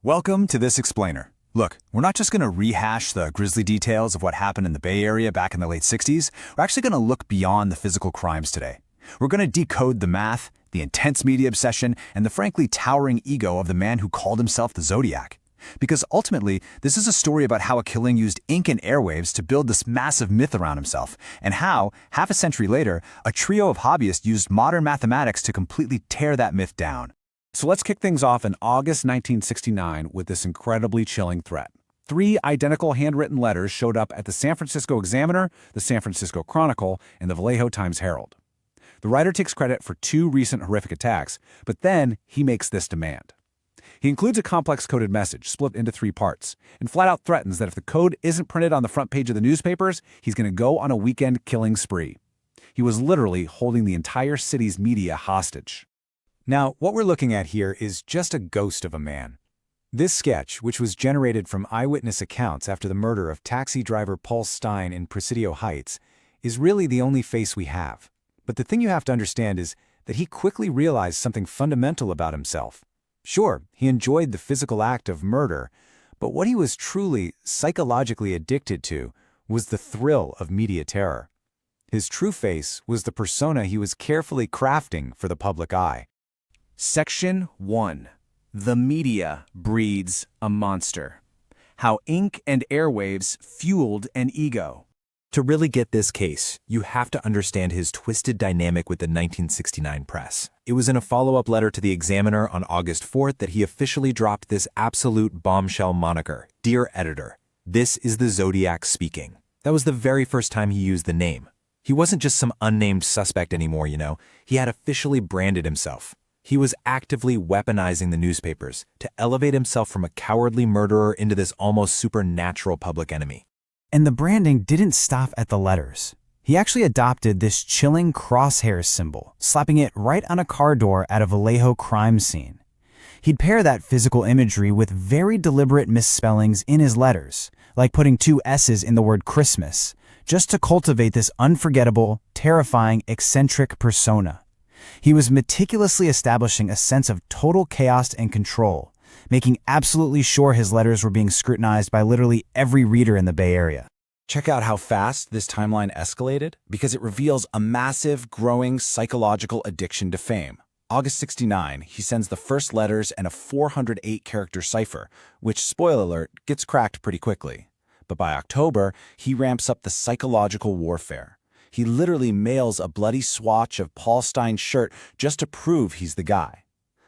Welcome to This Explainer. Look, we're not just going to rehash the grisly details of what happened in the Bay Area back in the late 60s. We're actually going to look beyond the physical crimes today. We're going to decode the math, the intense media obsession, and the frankly towering ego of the man who called himself the Zodiac. Because ultimately, this is a story about how a killing used ink and airwaves to build this massive myth around himself, and how, half a century later, a trio of hobbyists used modern mathematics to completely tear that myth down. So let's kick things off in August 1969 with this incredibly chilling threat. 3 identical handwritten letters showed up at the San Francisco Examiner, the San Francisco Chronicle, and the Vallejo Times-Herald. The writer takes credit for 2 recent horrific attacks, but then he makes this demand. He includes a complex coded message split into 3 parts, and flat out threatens that if the code isn't printed on the front page of the newspapers, he's going to go on a weekend killing spree. He was literally holding the entire city's media hostage. Now, what we're looking at here is just a ghost of a man. This sketch, which was generated from eyewitness accounts after the murder of taxi driver Paul Stein in Presidio Heights, is really the only face we have. But the thing you have to understand is that he quickly realized something fundamental about himself. Sure, he enjoyed the physical act of murder, but what he was truly, psychologically addicted to was the thrill of media terror. His true face was the persona he was carefully crafting for the public eye. Section 1. The media breeds a monster. How ink and airwaves fueled an ego. To really get this case, you have to understand his twisted dynamic with the 1969 press. It was in a follow-up letter to the Examiner on August 4th that he officially dropped this absolute bombshell moniker. Dear editor, this is the Zodiac speaking. That was the very first time he used the name. He wasn't just some unnamed suspect anymore, He had officially branded himself. He was actively weaponizing the newspapers to elevate himself from a cowardly murderer into this almost supernatural public enemy. And the branding didn't stop at the letters. He actually adopted this chilling crosshairs symbol, slapping it right on a car door at a Vallejo crime scene. He'd pair that physical imagery with very deliberate misspellings in his letters, like putting 2 S's in the word Christmas, just to cultivate this unforgettable, terrifying, eccentric persona. He was meticulously establishing a sense of total chaos and control, making absolutely sure his letters were being scrutinized by literally every reader in the Bay Area. Check out how fast this timeline escalated, because it reveals a massive, growing psychological addiction to fame. August 69, he sends the first letters and a 408-character cipher, which, spoiler alert, gets cracked pretty quickly. But by October, he ramps up the psychological warfare. He literally mails a bloody swatch of Paul Stein's shirt just to prove he's the guy.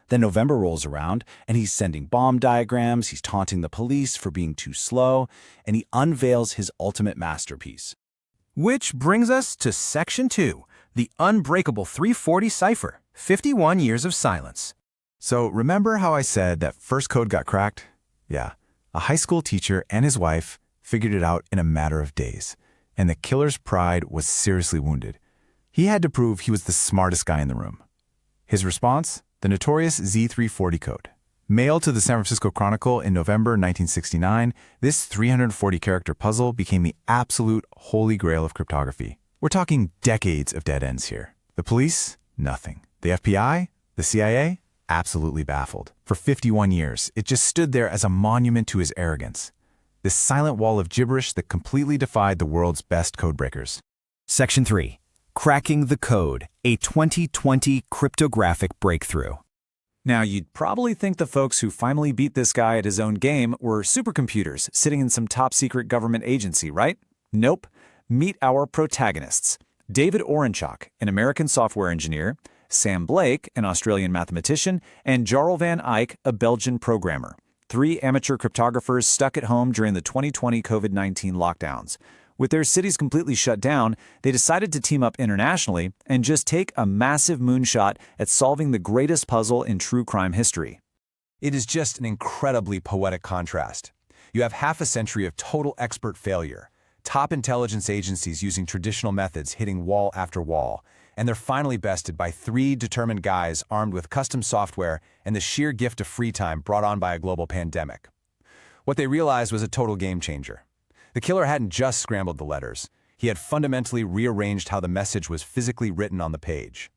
Then November rolls around, and he's sending bomb diagrams, he's taunting the police for being too slow, and he unveils his ultimate masterpiece. Which brings us to Section 2, the unbreakable 340 cipher, 51 years of silence. So remember how I said that first code got cracked? Yeah, a high school teacher and his wife figured it out in a matter of days. And the killer's pride was seriously wounded. He had to prove he was the smartest guy in the room. His response? The notorious Z340 code. Mailed to the San Francisco Chronicle in November 1969, this 340-character puzzle became the absolute holy grail of cryptography. We're talking decades of dead ends here. The police? Nothing. The FBI? The CIA? Absolutely baffled. For 51 years, it just stood there as a monument to his arrogance. This silent wall of gibberish that completely defied the world's best codebreakers. Section 3. Cracking the Code, a 2020 cryptographic breakthrough. Now, you'd probably think the folks who finally beat this guy at his own game were supercomputers sitting in some top-secret government agency, right? Nope. Meet our protagonists. David Orenchak, an American software engineer, Sam Blake, an Australian mathematician, and Jarl van Eyck, a Belgian programmer. 3 amateur cryptographers stuck at home during the 2020 COVID-19 lockdowns. With their cities completely shut down, they decided to team up internationally and just take a massive moonshot at solving the greatest puzzle in true crime history. It is just an incredibly poetic contrast. You have half a century of total expert failure, top intelligence agencies using traditional methods hitting wall after wall, and they're finally bested by 3 determined guys armed with custom software and the sheer gift of free time brought on by a global pandemic. What they realized was a total game changer. The killer hadn't just scrambled the letters. He had fundamentally rearranged how the message was physically written on the page.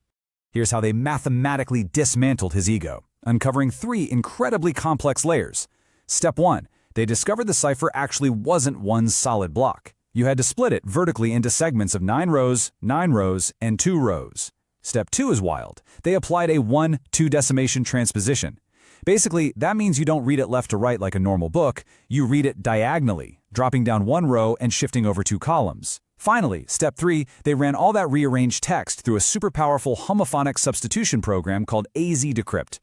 Here's how they mathematically dismantled his ego, uncovering 3 incredibly complex layers. Step 1. They discovered the cipher actually wasn't one solid block. You had to split it vertically into segments of 9 rows, and 2 rows. Step 2 is wild. They applied a 1-2 decimation transposition. Basically, that means you don't read it left to right like a normal book, you read it diagonally, dropping down 1 row and shifting over 2 columns. Finally, step 3, they ran all that rearranged text through a super powerful homophonic substitution program called AZ Decrypt.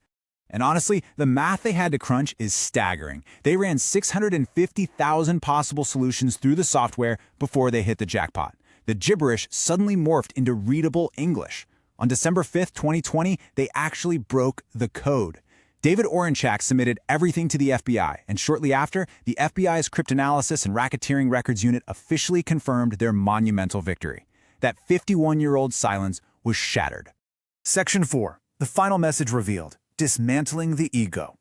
And honestly, the math they had to crunch is staggering. They ran 650,000 possible solutions through the software before they hit the jackpot. The gibberish suddenly morphed into readable English. On December 5th, 2020, they actually broke the code. David Orenchak submitted everything to the FBI, and shortly after, the FBI's Cryptanalysis and Racketeering Records Unit officially confirmed their monumental victory. That 51-year-old silence was shattered. Section 4. The final message revealed. Dismantling the ego.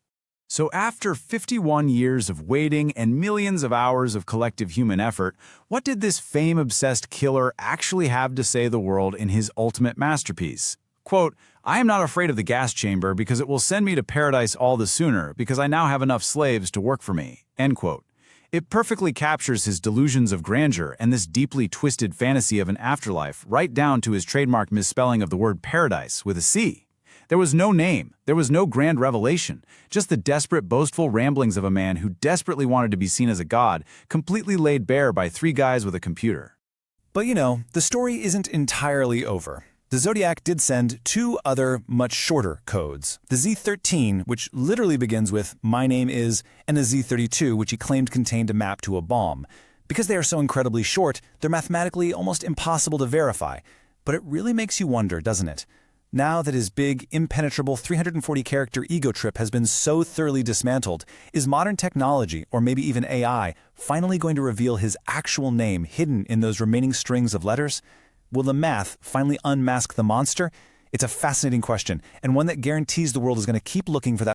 So after 51 years of waiting and millions of hours of collective human effort, what did this fame-obsessed killer actually have to say to the world in his ultimate masterpiece? Quote, "I am not afraid of the gas chamber because it will send me to paradise all the sooner because I now have enough slaves to work for me." End quote. It perfectly captures his delusions of grandeur and this deeply twisted fantasy of an afterlife right down to his trademark misspelling of the word paradise with a C. There was no name, there was no grand revelation, just the desperate, boastful ramblings of a man who desperately wanted to be seen as a god, completely laid bare by 3 guys with a computer. But you know, the story isn't entirely over. The Zodiac did send 2 other, much shorter codes. The Z13, which literally begins with "my name is," and the Z32, which he claimed contained a map to a bomb. Because they are so incredibly short, they're mathematically almost impossible to verify. But it really makes you wonder, doesn't it? Now that his big, impenetrable 340-character ego trip has been so thoroughly dismantled, is modern technology, or maybe even AI, finally going to reveal his actual name hidden in those remaining strings of letters? Will the math finally unmask the monster? It's a fascinating question, and one that guarantees the world is going to keep looking for that